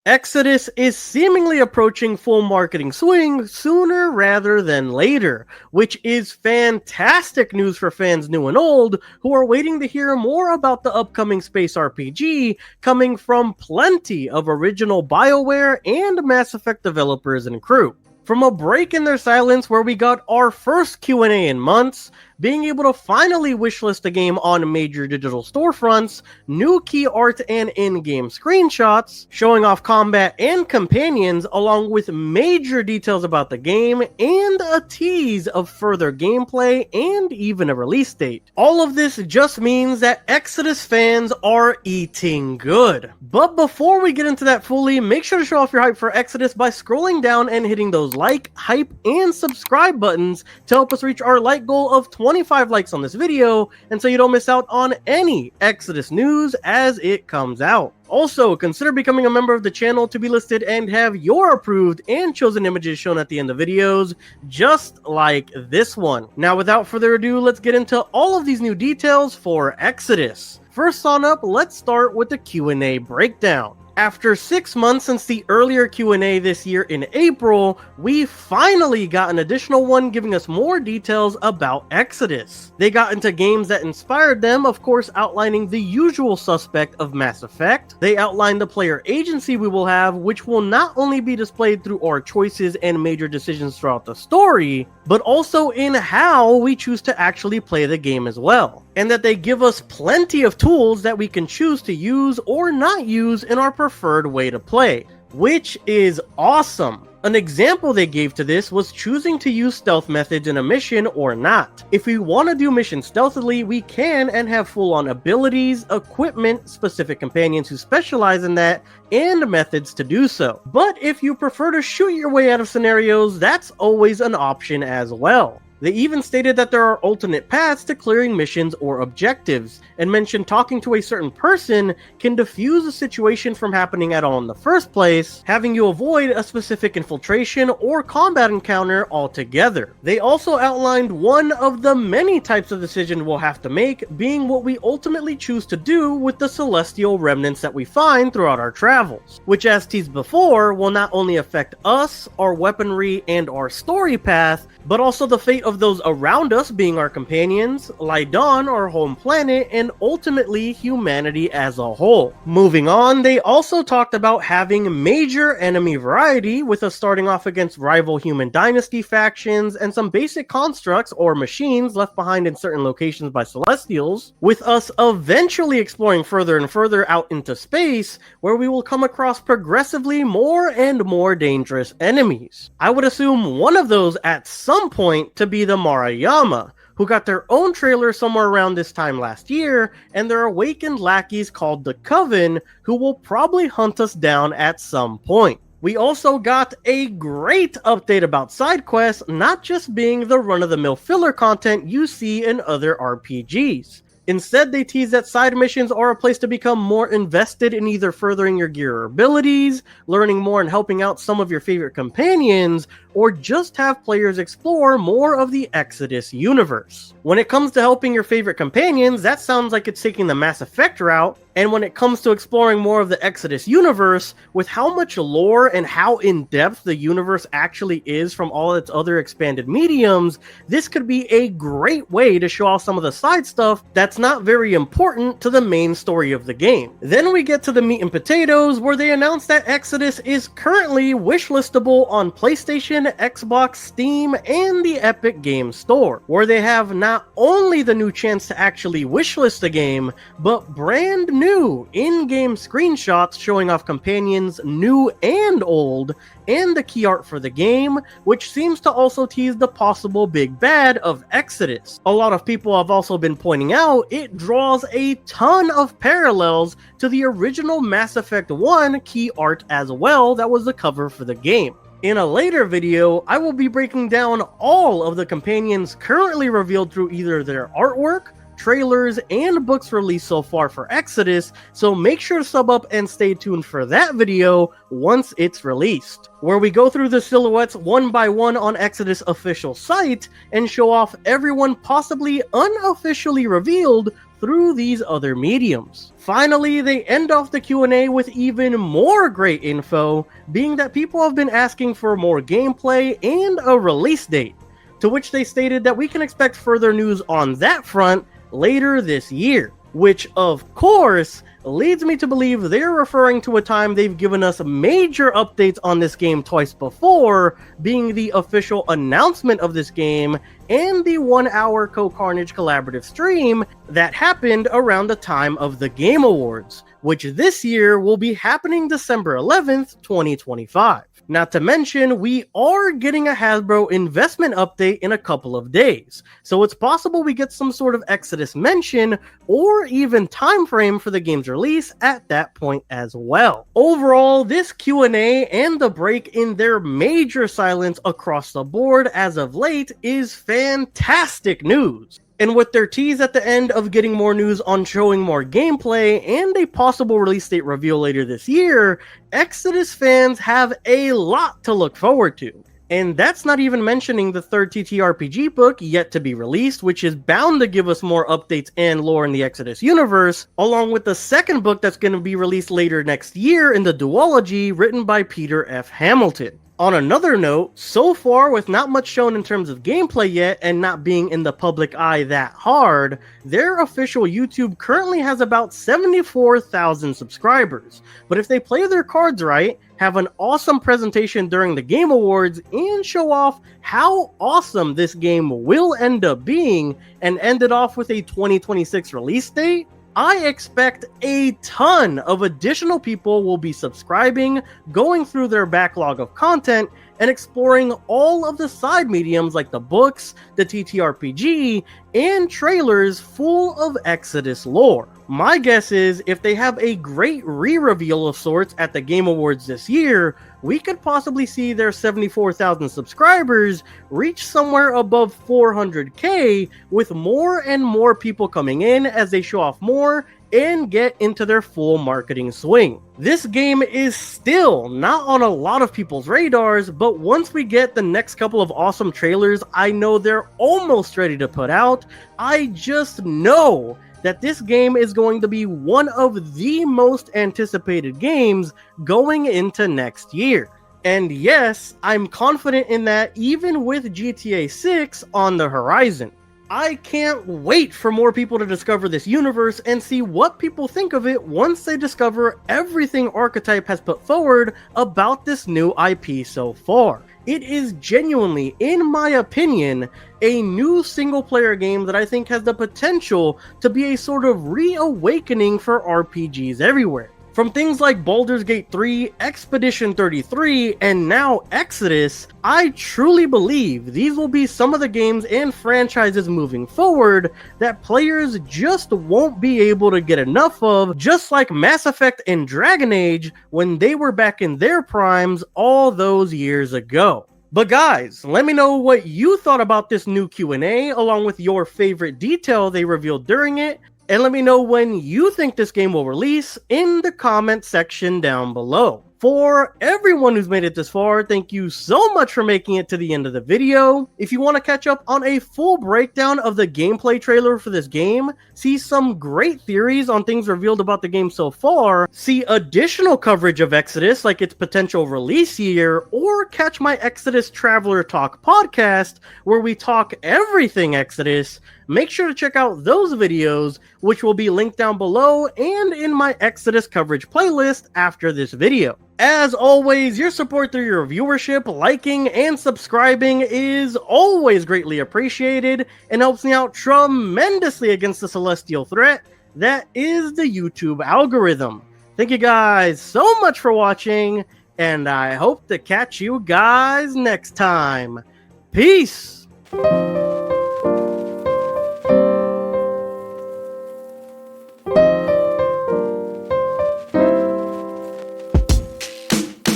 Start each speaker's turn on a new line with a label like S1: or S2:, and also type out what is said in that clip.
S1: Exodus is seemingly approaching full marketing swing sooner rather than later, which is fantastic news for fans new and old who are waiting to hear more about the upcoming space RPG coming from plenty of original BioWare and Mass Effect developers and crew. From a break in their silence where we got our first Q&A in months, being able to finally wishlist a game on major digital storefronts, new key art and in-game screenshots, showing off combat and companions along with major details about the game, and a tease of further gameplay and even a release date. All of this just means that Exodus fans are eating good. But before we get into that fully, make sure to show off your hype for Exodus by scrolling down and hitting those like, hype, and subscribe buttons to help us reach our like goal of 25 likes on this video, and so you don't miss out on any Exodus news as it comes out. Also, consider becoming a member of the channel to be listed and have your approved and chosen images shown at the end of videos, just like this one. Now, without further ado, let's get into all of these new details for Exodus. First on up, let's start with the Q&A breakdown. After 6 months since the earlier Q&A this year in April, we finally got an additional one giving us more details about Exodus. They got into games that inspired them, of course outlining the usual suspect of Mass Effect. They outlined the player agency we will have, which will not only be displayed through our choices and major decisions throughout the story, but also in how we choose to actually play the game as well. And that they give us plenty of tools that we can choose to use or not use in our preferred way to play, which is awesome. An example they gave to this was choosing to use stealth methods in a mission or not. If we want to do missions stealthily, we can and have full-on abilities, equipment, specific companions who specialize in that, and methods to do so. But if you prefer to shoot your way out of scenarios, that's always an option as well. They even stated that there are alternate paths to clearing missions or objectives, and mentioned talking to a certain person can defuse a situation from happening at all in the first place, having you avoid a specific infiltration or combat encounter altogether. They also outlined one of the many types of decisions we'll have to make, being what we ultimately choose to do with the celestial remnants that we find throughout our travels, which, as teased before, will not only affect us, our weaponry, and our story path, but also the fate of those around us, being our companions, Lydon, our home planet, and ultimately humanity as a whole. Moving on, they also talked about having major enemy variety, with us starting off against rival human dynasty factions and some basic constructs or machines left behind in certain locations by Celestials, with us eventually exploring further and further out into space, where we will come across progressively more and more dangerous enemies. I would assume one of those at some point to be the Marayama, who got their own trailer somewhere around this time last year, and their awakened lackeys called the Coven, who will probably hunt us down at some point. We also got a great update about side quests, not just being the run-of-the-mill filler content you see in other RPGs. Instead, they tease that side missions are a place to become more invested in either furthering your gear or abilities, learning more and helping out some of your favorite companions, or just have players explore more of the Exodus universe. When it comes to helping your favorite companions, that sounds like it's taking the Mass Effect route, and when it comes to exploring more of the Exodus universe, with how much lore and how in-depth the universe actually is from all its other expanded mediums, this could be a great way to show off some of the side stuff that's not very important to the main story of the game. Then we get to the meat and potatoes, where they announced that Exodus is currently wishlistable on PlayStation, Xbox, Steam, and the Epic Games Store, where they have not only the new chance to actually wishlist the game, but brand new in-game screenshots showing off companions new and old, and the key art for the game, which seems to also tease the possible big bad of Exodus. A lot of people have also been pointing out it draws a ton of parallels to the original Mass Effect 1 key art as well that was the cover for the game. In a later video, I will be breaking down all of the companions currently revealed through either their artwork, trailers, and books released so far for Exodus, so make sure to sub up and stay tuned for that video once it's released, where we go through the silhouettes one by one on Exodus' official site and show off everyone possibly unofficially revealed through these other mediums. Finally, they end off the Q&A with even more great info, being that people have been asking for more gameplay and a release date, to which they stated that we can expect further news on that front later this year, which of course leads me to believe they're referring to a time they've given us major updates on this game twice before, being the official announcement of this game and the 1-hour Co-Carnage collaborative stream that happened around the time of the Game Awards, which this year will be happening December 11th, 2025. Not to mention, we are getting a Hasbro investment update in a couple of days, so it's possible we get some sort of Exodus mention or even time frame for the game's release at that point as well. Overall, this Q&A and the break in their major silence across the board as of late is fantastic news. And with their tease at the end of getting more news on showing more gameplay and a possible release date reveal later this year, Exodus fans have a lot to look forward to. And that's not even mentioning the third TTRPG book yet to be released, which is bound to give us more updates and lore in the Exodus universe, along with the second book that's going to be released later next year in the duology written by Peter F. Hamilton. On another note, so far with not much shown in terms of gameplay yet and not being in the public eye that hard, their official YouTube currently has about 74,000 subscribers. But if they play their cards right, have an awesome presentation during the Game Awards, and show off how awesome this game will end up being, and end it off with a 2026 release date, I expect a ton of additional people will be subscribing, going through their backlog of content, and exploring all of the side mediums like the books, the TTRPG, and trailers full of Exodus lore. My guess is if they have a great re-reveal of sorts at the Game Awards this year, we could possibly see their 74,000 subscribers reach somewhere above 400k, with more and more people coming in as they show off more and get into their full marketing swing. This game is still not on a lot of people's radars, but once we get the next couple of awesome trailers I know they're almost ready to put out, I just know that this game is going to be one of the most anticipated games going into next year. And yes, I'm confident in that even with GTA 6 on the horizon. I can't wait for more people to discover this universe and see what people think of it once they discover everything Archetype has put forward about this new IP so far. It is genuinely, in my opinion, a new single-player game that I think has the potential to be a sort of reawakening for RPGs everywhere. From things like Baldur's Gate 3, Expedition 33, and now Exodus, I truly believe these will be some of the games and franchises moving forward that players just won't be able to get enough of, just like Mass Effect and Dragon Age when they were back in their primes all those years ago. But guys, let me know what you thought about this new Q&A, along with your favorite detail they revealed during it, and let me know when you think this game will release in the comment section down below. For everyone who's made it this far, thank you so much for making it to the end of the video. If you want to catch up on a full breakdown of the gameplay trailer for this game, see some great theories on things revealed about the game so far, see additional coverage of Exodus like its potential release year, or catch my Exodus Traveler Talk podcast where we talk everything Exodus, make sure to check out those videos, which will be linked down below and in my Exodus coverage playlist after this video. As always, your support through your viewership, liking, and subscribing is always greatly appreciated and helps me out tremendously against the celestial threat that is the YouTube algorithm. Thank you guys so much for watching, and I hope to catch you guys next time. Peace!